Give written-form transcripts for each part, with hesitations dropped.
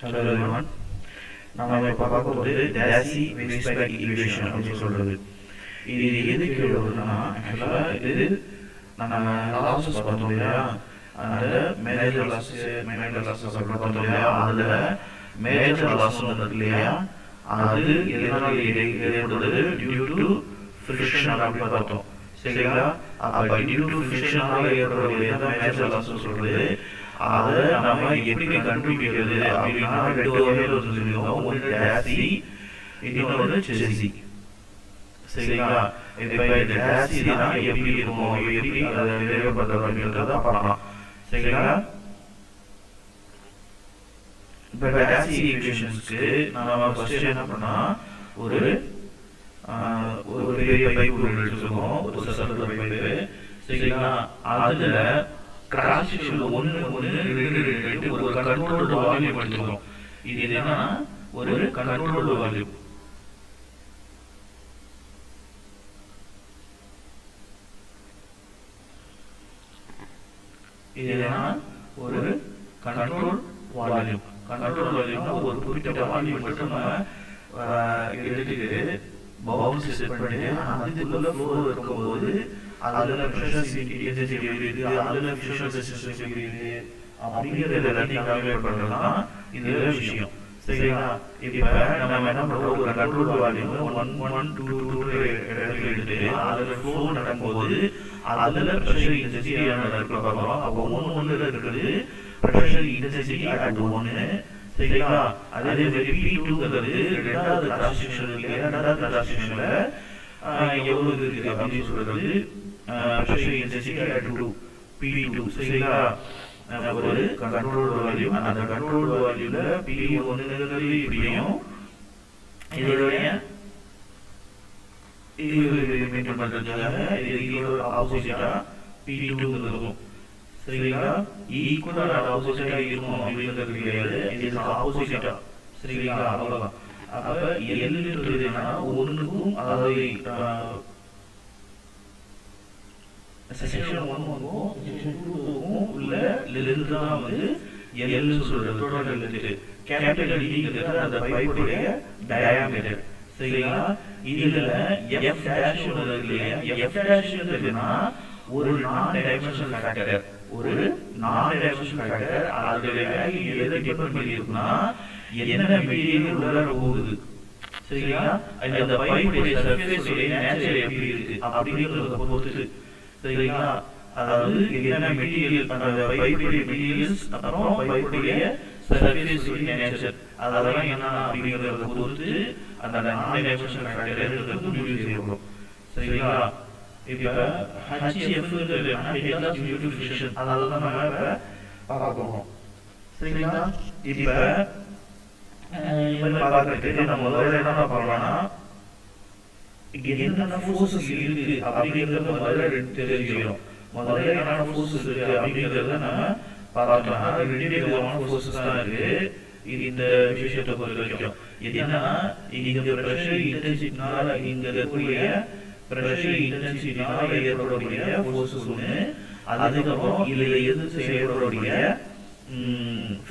Hello everyone. நம்ம இப்போ பார்க்க போகிறது டாசி வேஸ்ட்பேக் ஈக்குவேஷன் அப்படின்னு சொல்கிறது. இது எதுக்கு எழுதுனா ஆக்சுவலாக இது நம்ம லாஸஸ் பார்த்தோம் இல்லையா, அந்த மேஜர் லாஸஸ் பார்த்தோம் இல்லையா, அதில் மேஜர் லாஸ் வந்தது இல்லையா, அது எதனால் ஏற்படுது டியூ டு ஃப்ரிக்ஷன் அப்படின்னு பார்த்தோம். சரிங்களா? அப்போ டியூ டு ஃப்ரிக்ஷனால் ஏற்படக்கூடிய மேஜர் லாஸ்ன்னு சொல்கிறது. அதை நம்ம எப்படி கண்டுபிடிக்கிறது அப்படின்னா ரெண்டு வகையில் சொல்லியிருக்கோம். ஒன்று டாசி, இன்னொன்று செசி. சரிங்களா? இப்போ இந்த டாசி தான் எப்படி இருக்கும், எப்படி அதை நிறைவேற்றப்படுறது அப்படின்றத பார்க்கலாம். சரிங்களா? இப்போ டாசி ஈக்குவேஷன்ஸ்க்கு நம்ம ஃபர்ஸ்ட் என்ன பண்ணா, ஒரு பெரிய பைப்பு எடுத்துக்கோம், ஒரு சர்க்குலர் பைப்பு. சரிங்களா? அதுல கிராஸ் செக்ஷன் 1 1 2 2 ஒரு கண்ட்ரோல்டு வால்யூம் எடுத்துக்கிறோம். இது என்னன்னா ஒரு கண்ட்ரோல்டு வால்யூம். இது என்னன்னா ஒரு கண்ட்ரோல் வால்யூம். கண்ட்ரோல் வால்யூம்னா ஒரு குறிப்பிட்ட வால்யூம் மட்டும் நம்ம எடுத்துக்கிட்டு பவுன்ஸ் செட் பண்ணிட்டு அதுக்குள்ள ஃப்ளோ இருக்கும்போது அதுல பிரஷர் இன்டென்சிட்டி இருக்குது, அதுல ஃபிஷர் ரெசிஸ்டன்ஸ் இருக்குது அப்படிங்கிறது எல்லாத்தையும் கால்குலேட் பண்றதுதான் இது விஷயம். சரிங்களா? இப்ப நம்ம என்ன பண்றோம், ஒரு கண்ட்ரோல் வால்யூம் 1 1 2 2 இடத்துல எடுத்து அதுல ஃப்ளோ நடக்கும்போது அதுல பிரஷர் இன்டென்சிட்டி நடக்க பார்க்கிறோம். அப்போ 1 1 இருக்குது பிரஷர் இன்டென்சிட்டி அட் 1. சரிங்களா? அதே மாதிரி P2ங்கிறது ரெண்டாவது கிராஸ் செக்ஷன் இல்லையா, ரெண்டாவது கிராஸ் செக்ஷன்ல எவ்வளவு இருக்கு அப்படின்னு சொல்றது பிரஷர் இன்டென்சிட்டி அட் 2 P2. சரிங்களா? ஒரு கண்ட்ரோல் வால்யூம். அந்த கண்ட்ரோல் வால்யூல P1ங்கிறது இப்படியும் இதோடைய இது மெயின்டைன் பண்றதுக்காக இதோட ஆப்போசிட்டா P2 இருக்கும். சரிங்களா? ஈக்குவல் அண்ட் ஆப்போசிட்டா இருக்கும் அப்படிங்கிறது கிடையாது, இதுக்கு ஆப்போசிட்டா. சரிங்களா? அவ்வளவுதான். அப்ப எல்லுன்றது என்னன்னா ஒன்றுக்கும் அதாவது செக்ஷன் 1க்கும் செக்ஷன் 2க்கும் உள்ள லென்த் தான் வந்து எல்னு சொல்றது, டோட்டல் லென்த். கேபிட்டல் டிங்கிறது அந்த பைப்புடைய டயாமீட்டர். சரிங்களா? இதுல எஃப் டேஷ் உள்ளது இல்லையா, எஃப் டேஷ்ன்றதுன்னா ஒரு நான் டைமென்ஷனல் ஃபேக்டர். ஒரு நான் டைமென்ஷனல் ஃபேக்டர் அதோட வேல்யூ எதை டிபெண்ட் பண்ணி இருக்குன்னா என்ன மெட்டீரியல் உள்ள போகுது. சரிங்களா? அந்த பைப்புடைய சர்ஃபேஸ் உடைய நேச்சர் எப்படி இருக்கு அப்படிங்கறத பொறுத்து. சரிங்களா? அதாவது என்ன மெட்டீரியல், அந்த பைப்புடைய மெட்டீரியல்ஸ், அப்புறம் பைப்புடைய சர்ஃபேஸ் உடைய நேச்சர், அதெல்லாம் என்ன அப்படிங்கறத பொறுத்து அந்த நான் டைமென்ஷனல் ஃபேக்டர் எடுத்து முடிவு செய்யணும். சரிங்களா? இப்ப HF head loss due to friction, அதெல்லாம் நம்ம இப்ப பார்க்கணும். சரிங்களா? இப்ப இந்த பார்க்கறதுக்கு நம்ம முதல்ல என்ன பண்ணலாம்னா என்னென்ன ஃபோர்ஸஸ் இருக்கு அப்படிங்கறத முதல்ல தெரிஞ்சுக்கணும். முதல்ல என்னென்ன ஃபோர்ஸஸ் இருக்கு அப்படிங்கறத நம்ம பார்த்தோம்னா ரெண்டு விதமான ஃபோர்ஸஸ் தான் இருக்கு இந்த விஷயத்தை பொறுத்த வரைக்கும். என்னன்னா இங்க பிரஷர் இன்டென்சிட்டினால இங்க இருக்கக்கூடிய பிரஷர் இன்டென்சிட்டினால ஏற்படக்கூடிய ஃபோர்ஸஸ் ஒன்று, அதுக்கப்புறம் இதுல எது செயல்படக்கூடிய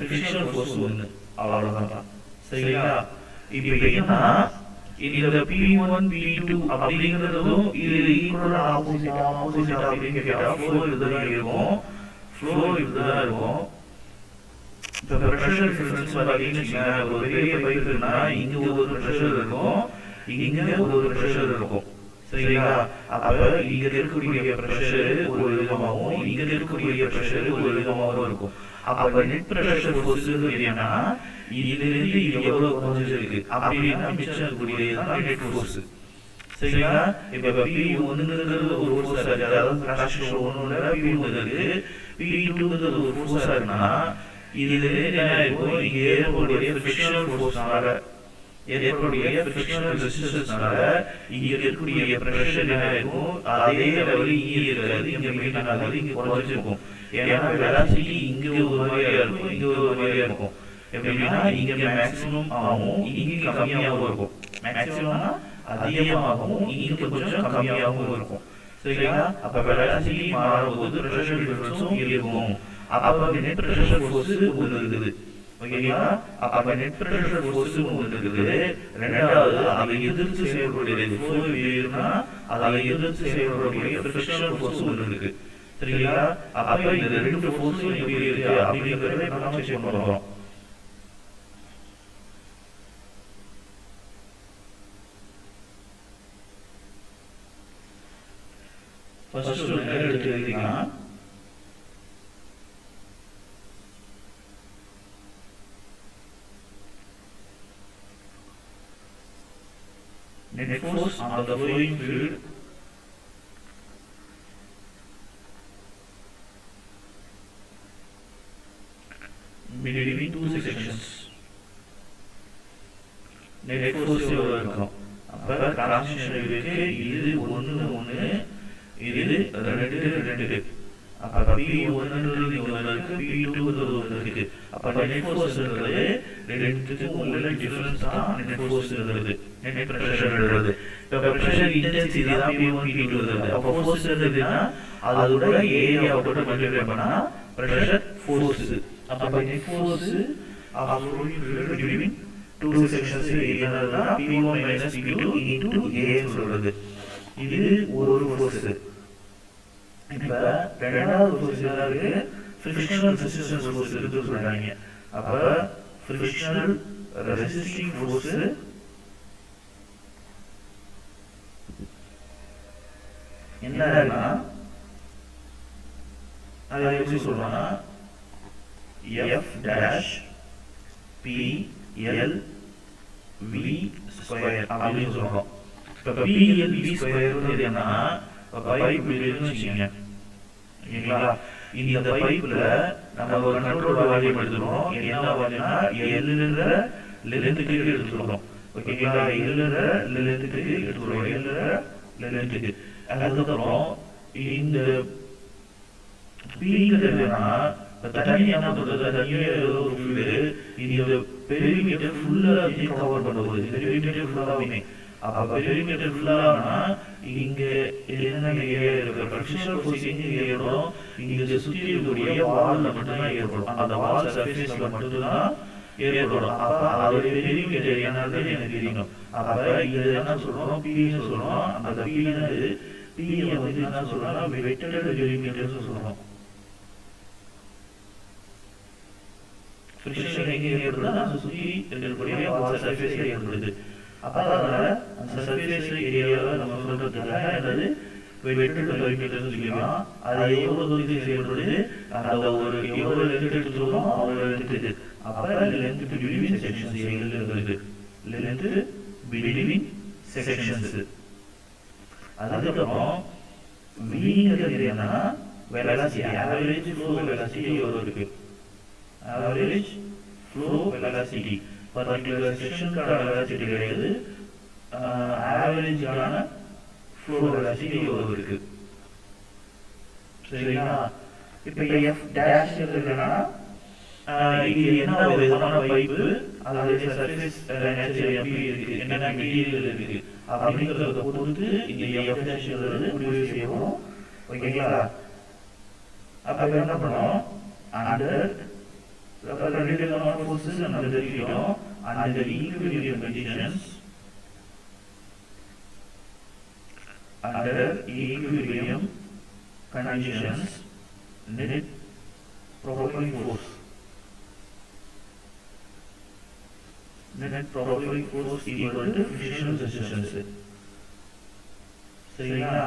ஃபிரிக்ஷனல் ஃபோர்ஸ் ஒன்று. அவ்வளவுதான். சரிங்களா? இப்ப என்ன இந்த P1 P2 அப்படிங்கிறதும் இது ஈக்குவல் ஆப்போசிட் அப்படின்னு கேட்டா ஃப்ளோ இதுதான் இருக்கும். ஃப்ளோ இதுதான் இருக்கும். இப்ப பிரஷர் டிஃபரன்ஸ் பார்த்தீங்கன்னா ஒரு பெரிய பைப் இருக்குன்னா இங்க ஒரு பிரஷர் இருக்கும், இங்க ஒரு பிரஷர் இருக்கும். சரிங்களா? அப்ப இங்க இருக்கக்கூடிய பிரஷர் ஒரு விதமாகவும் இங்க இருக்கக்கூடிய பிரஷர் ஒரு விதமாகவும் இருக்கும். அப்ப நெட் பிரஷர் ஃபோர்ஸ் என்னன்னா இதுல இருந்து இது எவ்வளவு குறைஞ்சிருக்கு அப்படின்னா மிச்சம் இருக்கக்கூடியதுதான் நெட் ஃபோர்ஸ். சரிங்களா? இப்ப P1ங்கிறது ஒரு ஃபோர்ஸா இருக்கு, அதாவது கிராஸ் செக்ஷன் 1ல P1 P2ங்கிறது ஒரு ஃபோர்ஸா இருக்குன்னா இதுல என்ன இருக்கும், இங்க ஏற்படக்கூடிய ஃபிரிக்ஷனல் ஃபோர்ஸ்னால ஏற்படக்கூடிய ஃபிரிக்ஷனல் ரெசிஸ்டன்ஸ்னால இங்க இருக்கக்கூடிய பிரஷர் என்ன இருக்கும், அதே லெவலில் இங்க இருக்காது, இங்க மெயின்டைன் ஆகாது, இங்க குறைஞ்சிருக்கும். ஏன்னா வெலாசிட்டி இங்க ஒரு மாதிரியா இருக்கும், இங்க ஒரு மாதிரியா இருக்கும். எப்படின்னா இங்க மேக்ஸிமம் ஆகும், இங்க கம்மியாகவும் இருக்கும். மேக்ஸிமம்னா அதிகமாகவும் இங்க கொஞ்சம் கம்மியாகவும் இருக்கும். சரிங்களா? அப்ப வெலாசிட்டி மாறும்போது பிரஷர் டிஃபரன்ஸும் இருக்கும். அப்ப நெட் பிரஷர் ஃபோர்ஸ் ஒன்று இருக்குது. ஓகேங்களா? அப்ப நெட் பிரஷர் ஃபோர்ஸ் ஒன்று இருக்குது. ரெண்டாவது அதை எதிர்த்து செயல்படுகிறது ஃபோர் வேறுனா அதை எதிர்த்து செயல்படக்கூடிய ஃபிரிக்ஷனல் ஃபோர்ஸ் ஒன்று இருக்கு. சரிங்களா? அப்ப இந்த ரெண்டு ஃபோர்ஸும் எப்படி இருக்கு அப்படிங்கறத நாம செக் பண்றோம். ஃபர்ஸ்ட் ஒரு நேர் எடுத்து எழுதிக்கலாம். Net force on the flowing fluid between two sections. Net force எவ்வளவு இருக்கும்? அப்ப கிராஸ் செக்ஷன் இருக்கு. இது 1 1 இது 2 2. அப்ப P1ன்றது ஒன்னு இருக்கு, P2ன்றது ஒன்னு இருக்கு. அப்ப நெட் ஃபோர்ஸ்ன்றது ரெண்டுத்துக்கும் உள்ள டிஃபரன்ஸ் தான் நெட் ஃபோர்ஸ்ன்றது. நெட் பிரஷர்ன்றது. இப்ப பிரஷர் இன்டென்சிட்டி தான் P1 P2ன்றது. அப்ப ஃபோர்ஸ்ன்றதுனா அதோட ஏரியாவை போட்டு மல்டிப்ளை பண்ணா பிரஷர் ஃபோர்ஸ். அப்ப net force of flowing fluid between two sections என்னன்னா P1 P2 into A சொல்றது. இது ஒரு ஃபோர்ஸ். இப்ப ரெண்டாவது ஃபோர்ஸ் என்ன இருக்கு? ஃபிரிக்ஷனல் ரெசிஸ்டன்ஸ் ஃபோர்ஸ் இருக்குன்னு சொல்றாங்க. அப்ப ஃபிரிக்ஷனல் ரெசிஸ்டிங் ஃபோர்ஸ் என்னன்னா அதை எப்படி சொல்றோம்னா F dash P L V square அப்படின்னு சொல்றோம். இப்ப P L V ஸ்கொயர் என்னன்னா பைப் இருக்குன்னு வச்சுக்கோங்க. ஓகேங்களா? இந்த பைப்ல நம்ம ஒரு கண்ட்ரோல் வால்யூம் எடுத்துக்கிறோம். என்ன வால்யூம்னா எல்லுன்ற லென்த்துக்கு எடுத்துக்கிறோம். ஓகேங்களா? எல்லுன்ற லென்த்துக்கு எடுத்துக்கிறோம். எல்லுன்ற லென்த்துக்கு. அதுக்கப்புறம் இந்த பீங்கிறதுனா தண்ணி என்ன பண்றது? தண்ணியே ஒரு ஃப்ளூயிடு. இந்த பெரிமீட்டர் ஃபுல்லா கவர் பண்ணுவது. பெரிமீட்டர் ஃபுல்லாவே அப்ப பெரிமீட்டர் ஃபுல்லானா இங்க என்ன ஏரியா இருக்கு? ஃபிரிக்ஷனல் ஃபோர்ஸ் எங்க ஏற்படும்? இங்க சுத்தி இருக்கக்கூடிய வால்ல மட்டும் தான் ஏற்படும். அந்த வால் சர்ஃபேஸ்ல மட்டும் தான் ஏற்படும். அப்ப அதோட பெரிமீட்டர் என்னது எனக்கு தெரியணும். அப்ப இது என்ன சொல்றோம்? P ன்னு சொல்றோம். அந்த P ன்னு P வந்து என்ன சொல்றோம்னா வெட்டட் பெரிமீட்டர்னு சொல்றோம். ஃபிரிக்ஷன் எங்க ஏற்படுதுன்னா அந்த சுத்தி இருக்கக்கூடிய வால் சர்ஃபேஸ்ல ஏற்படுது. அப்ப அதனால அந்த சர்ஃபேஸ் ஏரியாவை நம்ம சொல்றதுக்காக என்னது வெட்டட் பெரிமீட்டர்னு சொல்லிக்கலாம். அது எவ்வளவு தூரத்துக்கு செயல்படுது? அந்த ஒரு எவ்வளவு லென்த் எடுத்துக்கிறோம் அவ்வளவு லென்த்துக்கு. அப்ப லென்த் பிட்வீன் செக்ஷன்ஸ் இருக்கு. Length between sections. அதுக்கப்புறம் Vங்கிறது என்னன்னா வெலாசிட்டி, ஆவரேஜ் ஃப்ளோ வெலாசிட்டி எவ்வளவு இருக்கு? ஆவரேஜ் ஃப்ளோ வெலாசிட்டி பர்டிகுலர் செக்ஷனுக்கான வெலாசிட்டி கிடையாது, ஆவரேஜான ஃப்ளோ வெலாசிட்டி எவ்வளவு இருக்கு? சரிங்களா? இப்ப எஃப் டேஷ் என்னன்னா இது என்ன விதமான பைப்பு, அதோட சர்ஃபேஸ் நேச்சர் எப்படி இருக்கு, என்னென்ன மெட்டீரியல் இருக்கு அப்படிங்கறத பொறுத்து இந்த எஃப் டேஷ் முடிவு செய்யணும். ஓகேங்களா? அப்ப என்ன பண்ணோம்? அண்டர் ரெண்டு விதமான ஃபோர்ஸஸ் நம்ம தெரிஞ்சுக்கிட்டோம். Under equilibrium conditions, under equilibrium conditions net propelling force, net propelling force equal to frictional resistance. சரிங்களா?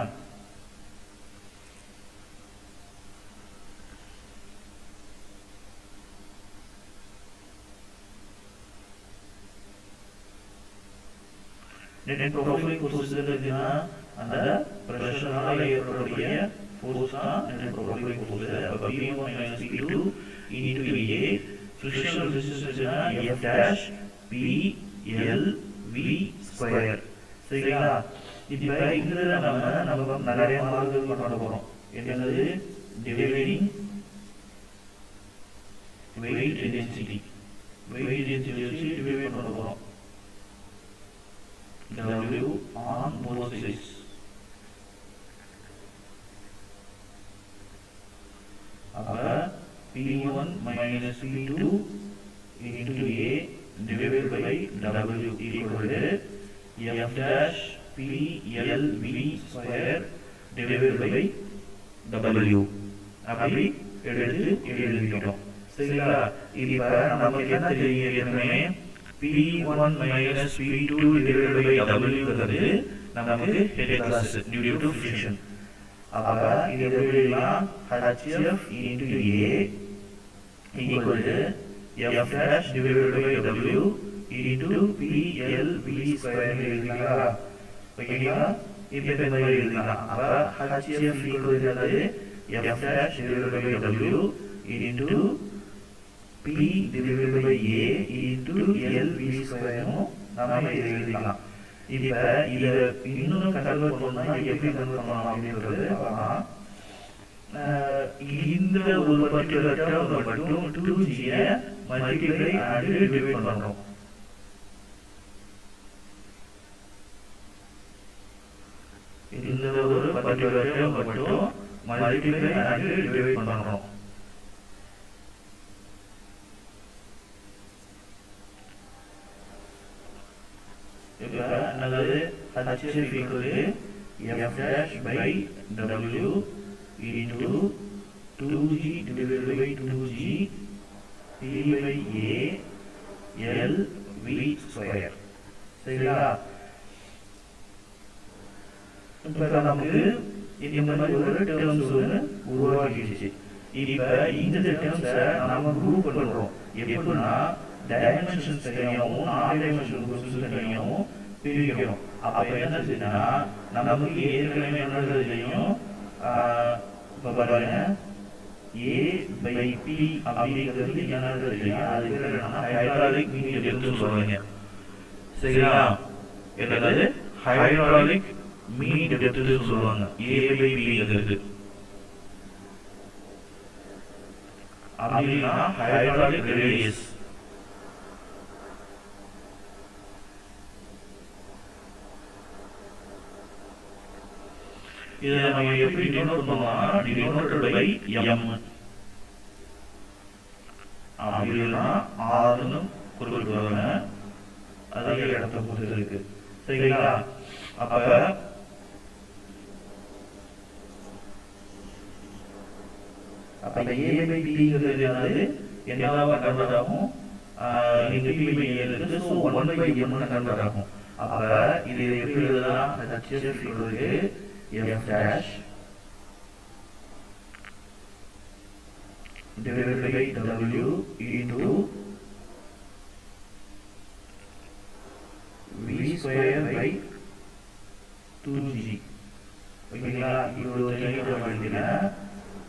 net propelling force என்னதுன்னா அந்த பிரஷர்னால ஏற்படக்கூடிய force தான் net propelling force. அப்ப P1 minus P2 into A, frictional resistance னா F dash P L V square. சரிங்களா? இப்ப இதுல நம்ம நிறைய மார்க்குகள் பண்ண போறோம். என்னது? dividing weight density, weight density வச்சு டிவைட் பண்ண போறோம். W on both sides. அப்ப P1 minus P2 into A divided by W equal to F dash P L V square divided by W அப்படி எடுத்து எழுதிட்டோம். சரிங்களா? இப்ப நமக்கு என்ன தெரியும் ஏற்கனவே P1 minus P2 divided by W ங்கிறது நமக்கு head class due to friction. அப்ப இது எப்படி எழுதலாம்? HF into A equal to F dash divided by W into PLV square எழுதிக்கலாம். ஓகேங்களா? இப்ப இந்த மாதிரி எழுதிக்கலாம். அப்ப HF equal to F dash divided by W into P divided by A into LV square நாம இதை எழுதிக்கலாம். இப்ப இதை இன்னும் கன்வெர்ட் பண்ணா எப்படி கன்வெர்ட் பண்ணலாம் அப்படின்றது பார்க்கலாம். இந்த ஒரு பர்டிகுலர் டேர்ம் மட்டும் 2g மல்டிப்ளை அண்ட் டிவைட் பண்றோம். இந்த ஒரு பர்டிகுலர் டேர்ம் மட்டும் மல்டிப்ளை அண்ட் டிவைட் பண்றோம். இப்ப அதாவது HF equal to F dash by W into 2g divided by 2g P by A L V square. சரிங்களா? இப்ப நமக்கு இந்த மாதிரி ஒரு டேர்ம்ஸ் உருவாக்கிடுச்சு. இப்ப இந்த டேர்ம்ஸை நாம குரூப் பண்றோம். எப்படின்னா டைமென்ஷன்ஸ் தெரியாமோ நான் டைமென்ஷன் குரூப்ஸ் தெரியாமோ பிரிக்கிறோம். அப்ப என்ன செய்யுதுன்னா நமக்கு ஏற்கனவே என்ன தெரியும்? இப்ப பாருங்க A by P அப்படிங்கிறது என்ன தெரியும்? அது என்னன்னா ஹைட்ராலிக் மீன் டெப்த்னு சொல்றீங்க. சரிங்களா? என்னது ஹைட்ராலிக் மீன் டெப்த்னு சொல்லுவாங்க. A by P ங்கிறது அப்படின்னா ஹைட்ராலிக் ரேடியஸ். இதை நம்ம எப்படி டினோட் பண்ணுவோம்னா டினோட்டட் பை m அப்படின்னா ஆறுன்னு குறிப்பிடுவாங்க. அதே இடத்தை பொறுத்து இருக்கு. சரிங்களா? அப்ப A by B ங்கிறது என்னவா கன்வெர்ட் ஆகும்? இங்க P by A இருக்கு. சோ 1 by m ன்னு கன்வெர்ட் ஆகும். அப்ப இது எப்படி எழுதலாம்? HF equal to F dash divided by W into V square by 2g. ஓகேங்களா? இது தெளிவாக எழுதினா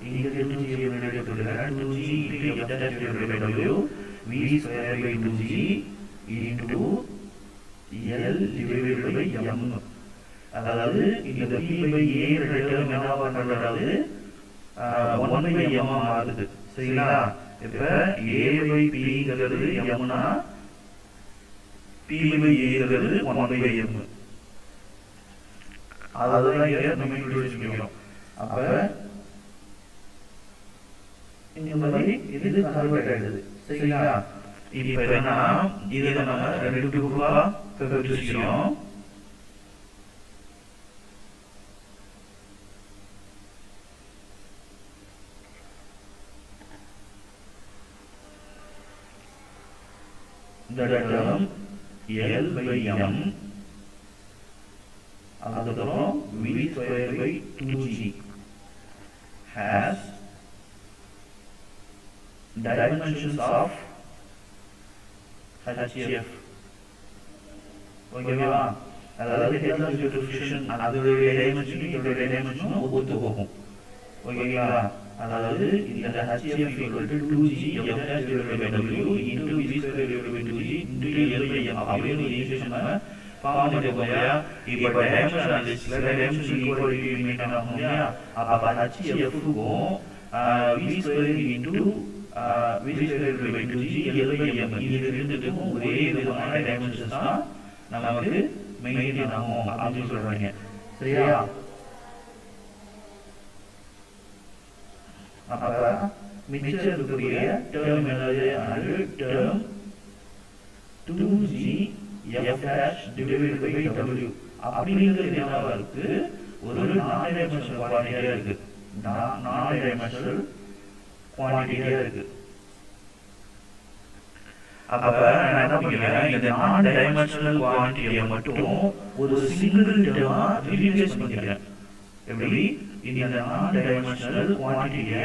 இங்க 2g முன்னாடி போட்டுக்கலாம். 2g into F dash divided by W V square by 2g into L divided by m. அதாவது இந்த P by A டேர்ம் என்னவா கன்வெர்ட் ஆகுது? 1 by m மாறுது. சரிங்களா? இப்ப A by P ங்கிறது m னா P by A ங்கிறது 1 by m. அதுதான் இங்க நம்ம இன்ட்ரோ듀ஸ் பண்ணிக்கிறோம். அப்ப இந்த மாதிரி இது கன்வெர்ட் ஆயிடுது. சரிங்களா? இப்ப என்னன்னா இதை நம்ம ரெண்டு குரூப்பா பிரிச்சுக்கிறோம். இந்த டேர்ம் L by m அதுக்கப்புறம் V square by 2g has dimensions of HF. ஓகேவா? அதாவது ஹெட்லாஸ் டியூ டு ஃபிக்ஷன் அதோடைய டைமென்ஷனும் இதோடைய டைமென்ஷனும் ஒத்து போகும். ஓகேங்களா? அதாவது இந்த HF equal to 2g F dash divided by W into V square divided by 2g into L by m அப்படின்னு ஒரு ஈக்குவேஷன் நம்ம ஃபார்ம் பண்ணிருக்கோம்யா. இப்போ டைமென்ஷன் அனாலிசிஸ்ல டைமென்ஷன் ஈக்குவாலிட்டி மெயின்டைன் ஆகும் இல்லையா? அப்ப HF க்கும் V square into V square divided by 2g L by m இது ரெண்டுத்துக்கும் ஒரே விதமான டைமென்ஷன்ஸ் தான் நமக்கு மெயின்டைன் ஆகும் அப்படின்னு சொல்றாங்க. சரியா? அப்ப மிச்சம் இருக்கக்கூடிய டேர்ம் என்னது? அது term 2g f dash divided by w அப்படிங்கிறது என்னவா இருக்கு, ஒரு நான் டைமென்ஷனல் குவான்டிட்டியா இருக்கு. நான் டைமென்ஷனல் குவான்டிட்டியா இருக்கு. அப்ப நான் என்ன பண்ணுவேன், இந்த நான் டைமென்ஷனல் குவான்டிட்டியை மட்டும் ஒரு சிங்கிள் டேர்மா ரீப்ளேஸ் பண்ணிக்கிறேன். எப்படி, இந்த நான் டைமென்ஷனல் குவான்டிட்டியை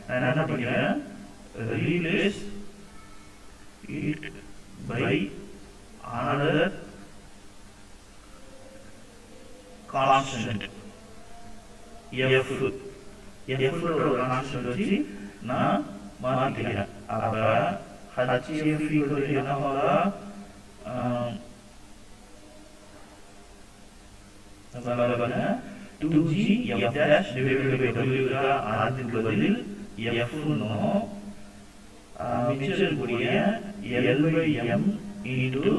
நான் என்ன பண்ணுவேன், replace it by another constant f. f ஒரு கான்ஸ்டன்ட் வச்சு நான் மாத்திக்கிறேன். அப்ப hf என்ன ஆகுதா, பாருங்க 2g f dash divided by w அதுக்கு பதில் f னும் மிச்சம் கூடிய l by m into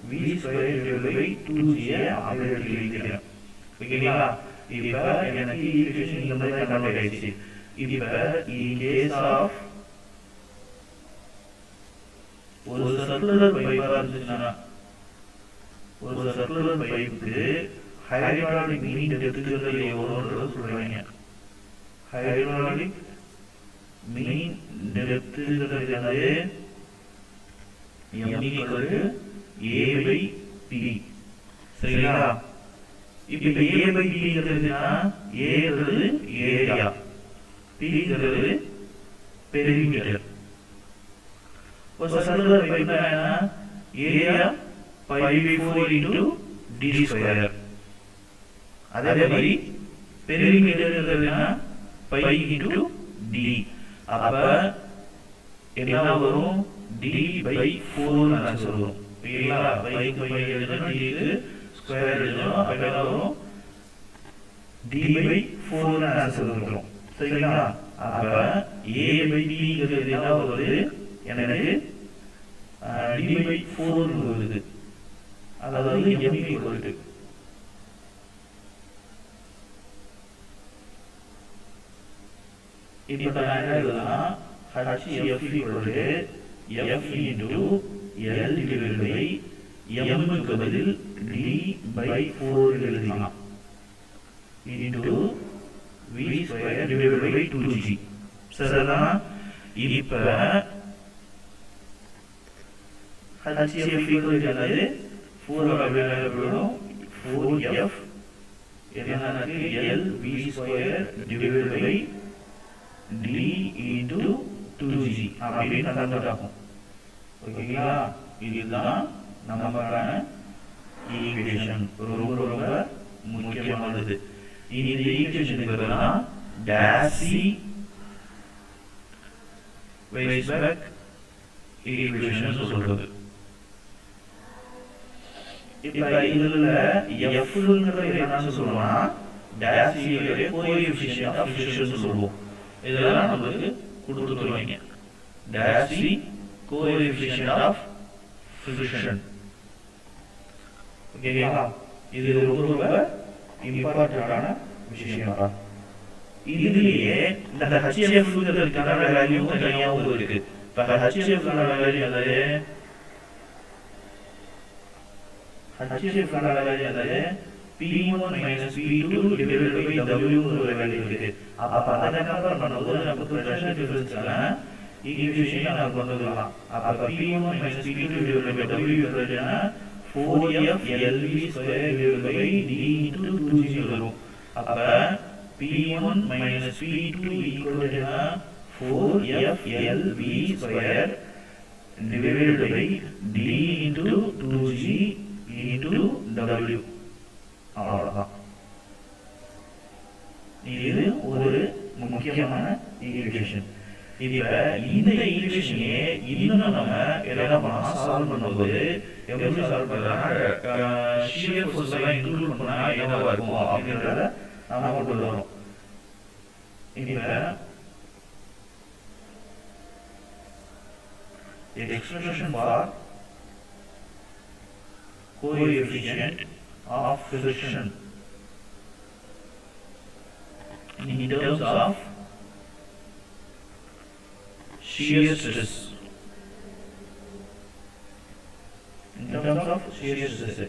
v square divided by 2g operator எழுதிக்கிறேன். ஓகேங்களா? இப்ப எனக்கு ஈக்குவேஷன் இந்த மாதிரி கன்வெர்ட் ஆயிடுச்சு. இப்ப in case of ஒரு சர்க்குலர் பைப்பா இருந்துச்சுன்னா, ஒரு சர்க்குலர் பைப்புக்கு ஹைட்ராலிக் மீன் டெப்த்ங்கிறது எவ்வளோன்றது சொல்றாங்க. ஹைட்ராலிக் மீன் டெப்த்ங்கிறது என்னது, m equal to a by p. சரிங்களா? இப்ப a by p ங்கிறதுனா a ங்கிறது ஏரியா, p ங்கிறது பெரிமீட்டர். ஒரு சர்க்குலர் பைப்னா என்ன, area pi by 4 into d square. அதே மாதிரி பெரிமீட்டர்ங்கிறதுனா pi into d. அப்ப என்ன வரும், d by 4 நான் சொல்றோம். ஓகேங்களா? pi க்கு pi எழுதணும், d க்கு ஸ்கொயர் எழுதணும். அப்ப என்ன வரும், d by 4 நான் சொல்றோம். சரிங்களா? அப்ப a by b ங்கிறது என்ன வருது, எனக்கு d by 4 வருது. அதாவது m equal to இப்ப நான் என்ன எழுதலாம், hf equal to f into l divided by m க்கு பதில் d by 4 எழுதலாம் into v square divided by 2g. சரிங்களா? இப்ப hf equal to என்னது, 4 available 4f என்னன்னா l v square divided by d into 2g அப்படின்னு கன்வெர்ட் ஆகும். ஓகேங்களா? இதுதான் நமக்கான ஈக்குவேஷன். ரொம்ப ரொம்ப முக்கியமானது. இந்த ஈக்குவேஷனுக்கு பதிலா டாசி வெய்ஸ்பெக் ஈக்குவேஷன் சொல்றது. இப்ப இதுல f ங்கிறது என்னன்னு சொல்லுவோம்னா, டாசி கோஎஃபிஷியன்ட் ஆஃப் ஃபிக்ஷன் சொல்லுவோம். இதெல்லாம் நமக்கு கொடுத்துருவாங்க. டாசி கோஎஃபிஷியன்ட் ஆஃப் ஃபிக்ஷன். ஓகேங்களா? இது ரொம்ப ரொம்ப இம்பார்ட்டன்டான விஷயம். இதுலயே இந்த hf ங்கிறதுக்கான வேல்யூ தனியாவும் இருக்கு. இப்ப hf க்கான வேல்யூ என்னது, hf க்கான வேல்யூ என்னது, p1 minus p2 divided by w ங்கிற வேல்யூ இருக்கு. அப்ப அதை கம்பேர் பண்ணும்போது நமக்கு பிரஷர் டிஃபரன்ஸ்ல ஈக்குவேஷன் நான் கொண்டு வரலாம். அப்ப p1 minus p2 divided by w ஈக்குவல்னா 4f lv square divided by d into 2g வரும். அப்ப p1 minus p2 ஈக்குவல்னா 4f lv square divided by d into 2g into w. அவ்வளவுதான். இது ஒரு முக்கியமான ஈக்குவேஷன். இப்ப இந்த ஈக்குவேஷனே இன்னும் நம்ம என்ன பண்ணலாம், சால்வ் பண்ணும்போது எப்படி சால்வ் பண்றோம்னா, ஷியர் ஃபோர்ஸ் எல்லாம் இன்க்ளூட் பண்ணா என்னவா இருக்கும் அப்படின்றத நாம கொண்டு வரோம். இப்ப expression for coefficient of friction in terms of shear stress shear stress.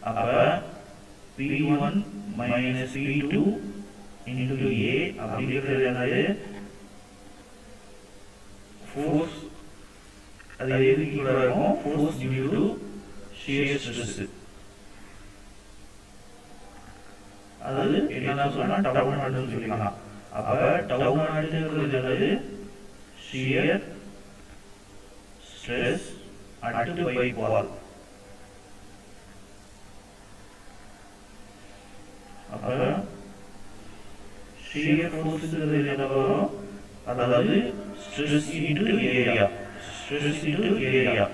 அப்ப P1 minus P2 into A அப்படிங்கிறது என்னது force, அது எதுக்கு ஈக்குவலா இருக்கும், force due to shear stress. அதாவது என்ன சொன்னா டவு நாட்னு சொல்லிக்கலாம். அப்ப டவு நாட்ங்கிறது என்னது shear stress at pipe wall. அப்ப shear force என்ன வரும், அதாவது stress into area, stress into area.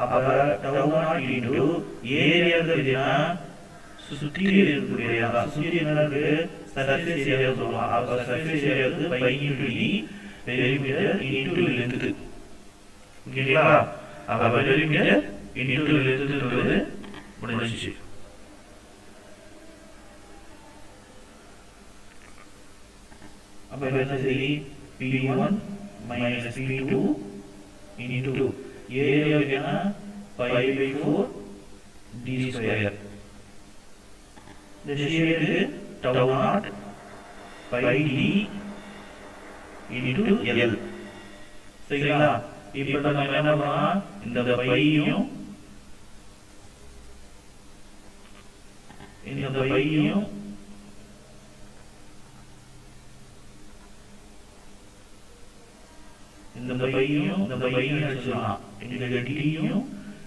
அப்ப டவு நாட் into ஏரியாங்கிறது என்ன, சுற்றி இருக்கக்கூடிய சுற்றி என்ன இருக்கு, சர்ஃபேஸ் ஏரியா சொல்லுவாங்க. அப்ப சர்ஃபேஸ் ஏரியாவுக்கு pi into d perimeter into length. ஓகேங்களா? அப்ப பெரிமீட்டர் இன்டு லென்த்ன்றது முடிஞ்சிச்சு. அப்ப என்ன சரி, P1 minus P2 into area என்ன pi by 4 d square. The shear is tau naught pi d into L. சரிங்களா? இப்ப நம்ம என்ன பண்ணலாம், இந்த பையும் இந்த பையும் இந்த பையும் அடிச்சிடலாம். இந்த டியும்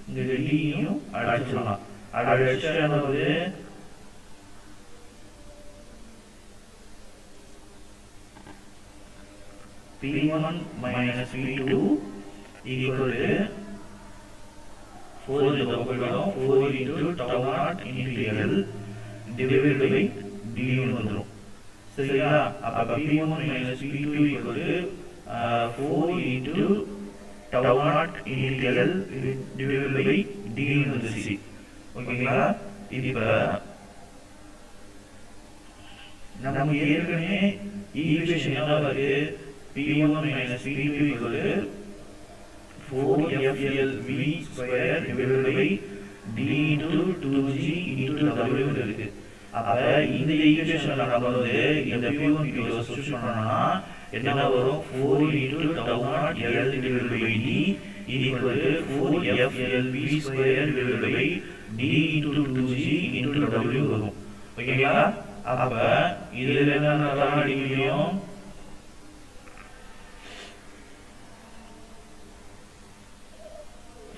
இந்த டியும் அடிச்சிடலாம். அடிச்சது P1 minus P2 equal to 4 into 4 into tau naught into L divided by d வந்துரும். சரியா? அப்ப P1 minus P2 equal to 4 into tau naught into L divided by d வந்துருச்சு. ஓகேங்களா? இப்ப நம்ம ஏற்கனவே ஈக்குவேஷன் என்ன வருது, P1 minus P2 equal to 4FLV square divided by d into 2G into W இருக்கு. அப்ப இந்த ஈக்குவேஷன்ல நம்ம வந்து இந்த P1 P2 சப்ஸ்டிட்யூட் பண்ணோம்னா என்ன வரும், 4 into tau naught L divided by d equal to 4FLV square divided by d into 2G into W வரும். ஓகேங்களா? அப்ப இதுல என்ன அடிக்க முடியும்,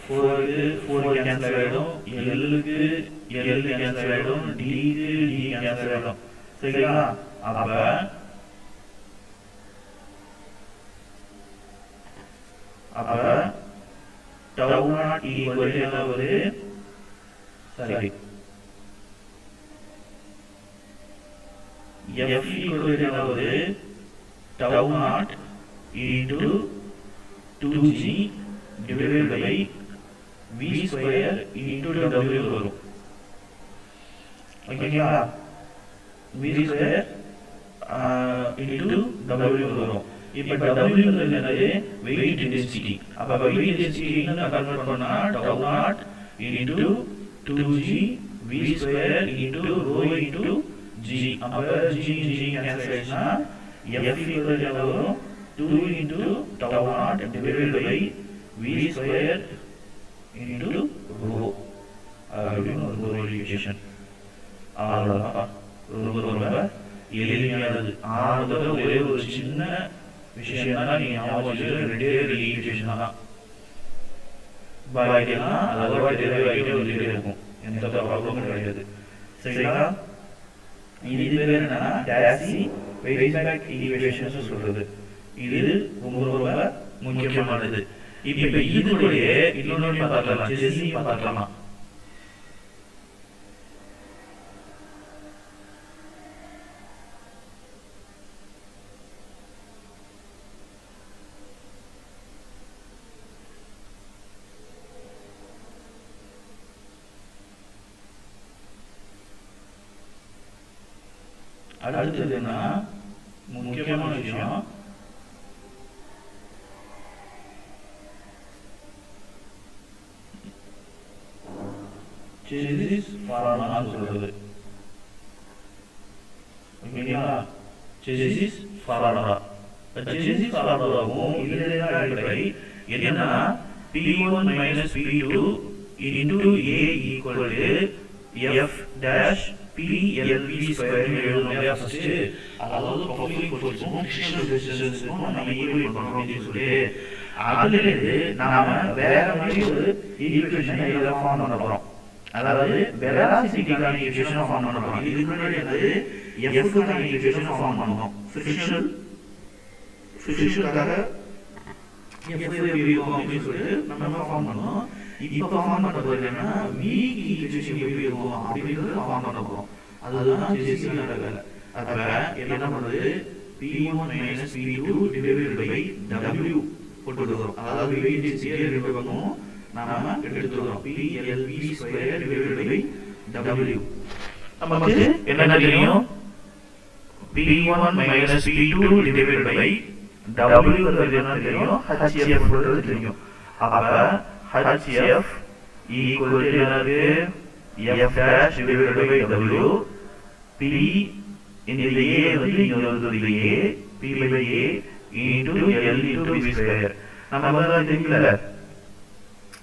4 கேன்சல் ஆயிடும், L-க்கு L கேன்சல் ஆயிடும், D-க்கு D கேன்சல் ஆயிடும். சரிங்களா? அப்ப tau naught equal to என்ன வருது, சரி F equal to என்ன வருது, tau naught into 2G divided by V square into W வரும். ஓகேங்களா? V square into W வரும். இப்ப W என்னது, weight density. அப்ப weight density என்ன கன்வர்ட் பண்ணா tau naught into 2G V square into rho into G. அப்ப G cancel ஆயிடுச்சுன்னா F equal to என்ன வரும், 2 into tau naught divided by V square into rho அப்படின்னு ஒரு ஈக்குவேஷன். அவ்வளவுதான். ரொம்ப எளிமையானது. ஆனது ஒரே ஒரு சின்ன விஷயம் தான், நீங்க ஞாபகம் வச்சுக்க ரெண்டே ஈக்குவேஷன் தான். பாக்கியெல்லாம் அதோட டெரிவேட்டிவ் வந்துட்டே இருக்கும், எந்த ப்ராப்ளமும் கிடையாது. சரிங்களா? இது பேர் என்னன்னா டாசி வெயிட்பேக் ஈக்குவேஷன்ஸ் சொல்றது. இது ரொம்ப ரொம்ப முக்கியமானது. இப்ப இதுலயே இன்னொன்னு பார்க்கலாம், ஜெஸ்ஸி பார்க்கலாம். அடுத்தது என்ன முக்கியமான விஷயம், chassis ஃபார்முலான்னு சொல்றது. ஓகேங்களா? chassis formula. chassis ஃபார்முலாவும் இதனுடைய அடிப்படை என்னன்னா P1 minus P2 into A equal to F dash PLV square எழுதணும் ஃபர்ஸ்ட். அதாவது பப்ளிக் ஃபோர்ஸும் ஃபிக்ஷனல் ரெசிஸ்டன்ஸும் நம்ம ஈக்குவேட் பண்றோம் அப்படின்னு சொல்லி அதிலிருந்து நாம வேற மாதிரி ஒரு ஈக்குவேஷனை இதை ஃபார்ம் பண்ண போறோம். அதாவது வெலாசிட்டிக்கான ஈக்குவேஷனை ஃபார்ம் பண்ண போறோம். இதுக்கு முன்னாடி வந்து எஃப்க்கான ஈக்குவேஷனை ஃபார்ம் பண்ணோம். ஃபிக்ஷனுக்காக எஃப் எப்படி இருக்கும் அப்படின்னு சொல்லிட்டு நம்ம ஃபார்ம் பண்ணோம். இப்போ ஃபார்ம் பண்ண போறது என்னன்னா v ஈக்குவேஷன் எப்படி இருக்கும் அப்படிங்கறத ஃபார்ம் பண்ண போறோம். அதுதான் ஜெசியோட வேலை. அப்ப என்ன பண்றது P1 minus P2 divided by W போட்டுறோம். அதாவது v டென்சிட்டி ரெண்டு பக்கமும் நாம எடுத்துறோம். PLV square divided by W. நமக்கு என்ன தெரியும்? P1 minus P2 divided by W ங்கிறது என்ன தெரியும்? HCF ங்கிறது தெரியும். அப்ப HCF equal to என்னது? F dash divided by W. P இந்த A வந்து இங்க வந்து A, P by A into L into V square. நம்ம வந்து தெரியல.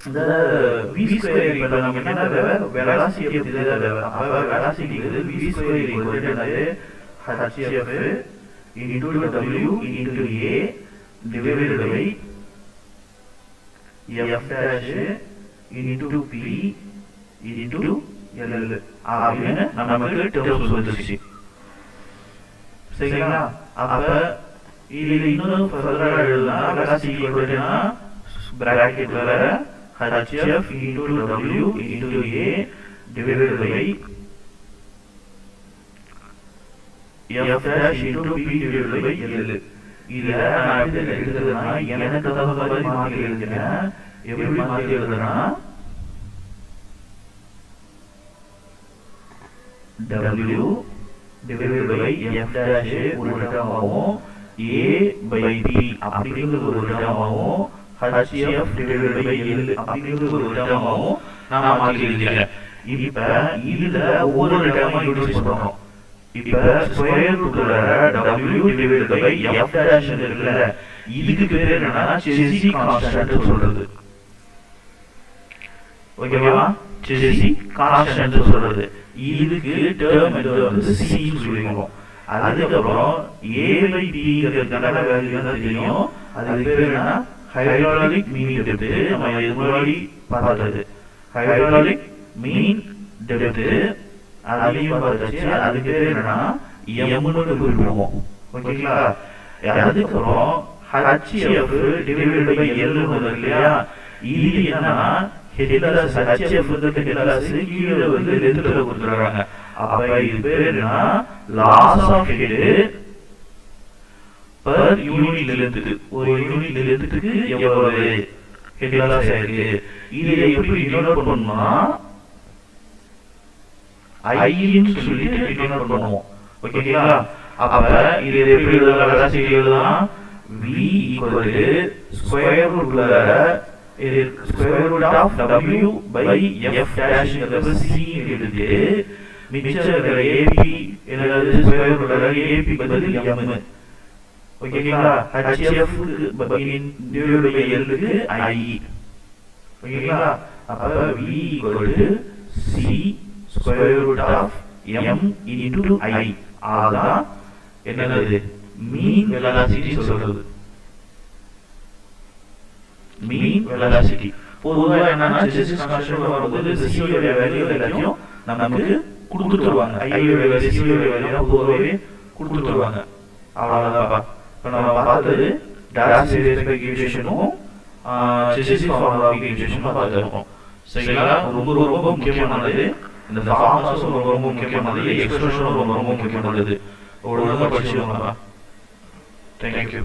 இந்த V square இப்ப நமக்கு என்ன தேவை? வெலாசிட்டி தேவை. அப்ப வெலாசிட்டிக்கு V square equal to என்னது? HCF into W into A divided by F dash into P into L அப்படின்னு நமக்கு டேர்ம்ஸ் வந்துருச்சு. சரிங்களா? அப்ப இது இன்னும் ஃபர்தரா எழுதுனா velocity ஈக்குவல்னா பிராக்கெட்ல HF into W into A divided by F dash into P divided by L. இத நான் எப்படி எழுதுறேன்னா எனக்கு தகுந்த மாதிரி மாத்தி எழுதுறேன். எப்படி மாத்தி எழுதுறேன்னா W divided by F dash ஒரு டேர்மாவும் A by P அப்படிங்கிறது ஒரு டேர்மாவும் HF divided by L அப்படிங்கிறது ஒரு டேர்மாவும் நான் மாத்தி எழுதுறேன். இப்ப இதுல ஒவ்வொரு டேர்மா யூஸ் பண்றோம். இப்ப ஸ்கொயர் ரூட்ல W divided by F dash இருக்குல்ல, இதுக்கு பேர் என்னன்னா செசி கான்ஸ்டன்ட் சொல்றது. ஓகேவா? செசி கான்ஸ்டன்ட் சொல்றது. இதுக்கு டேர்ம் வந்து C ன்னு சொல்லிருக்கோம். அதுக்கப்புறம் A by B ங்கிறதுக்கான வேல்யூ என்ன தெரியும்? அதுக்கு பேர் என்னன்னா ஹைட்ராலிக் மீன் டெப்த். நம்ம இது முன்னாடி பார்த்தது ஹைட்ராலிக் மீன் டெப்த். அதையும் பார்த்தாச்சு. அதுக்கு பேர் என்னன்னா எம்னு குறிப்பிடுவோம். ஓகேங்களா? அதுக்கப்புறம் HCF divided by L இருக்கு இல்லையா, இது என்னன்னா ஹெட்லாஸ் HCF ஹெட்லாஸ் கீழே வந்து லென்த்ல கொடுத்துறாங்க. அப்ப இது பேர் என்ன? Loss of head per unit length. ஒரு யூனிட் லென்த்துக்கு எவ்வளவு ஹெட்லாஸ் ஆயிருக்கு. இதை எப்படி டினோட் பண்ணணும்னா ஐன்னு சொல்லிட்டு டினோட் பண்ணுவோம். ஓகேங்களா? அப்ப இது எப்படி வெலாசிட்டி எழுதலாம்? V equal to square root of W by F dash ங்கிறது C எழுதி மிச்சம் இருக்கிற AP என்னது? ஸ்கொயர் ரூட் AP பதில் M. ஓகேங்களா? HCF divided by L க்கு I. ஓகேங்களா? அப்ப V equal to C square root of M into I. அதான் என்னது? மீன் வெலாசிட்டி சொல்றது. மீன் வெலாசிட்டி பொதுவா என்னன்னா செசிஸ் கான்ஸ்டன்ட் வரும்போது C ஓட வேல்யூ எல்லாத்தையும் நமக்கு கொடுத்துருவாங்க. I ஓட வேல்யூ C ஓட வேல்யூ பொதுவாவே கொடுத்துருவாங்க. அவ்வளவுதான். இப்ப நம்ம பார்த்தது டாஸ் ரெஸ்பெக்ட் ஈக்குவேஷனும் செசிஸ் ஃபார்முலா ஈக்குவேஷனும் பார்த்திருக்கோம். சரிங்களா? ரொம்ப ரொம்ப முக்கியமானது இந்த ஃபார்முலாஸும் ரொம்ப முக்கியமானது, எக்ஸ்பிரஷனும் ரொம்ப முக்கியமானது. ஒழுங்கா படிச்சுக்கோங்க. Thank you.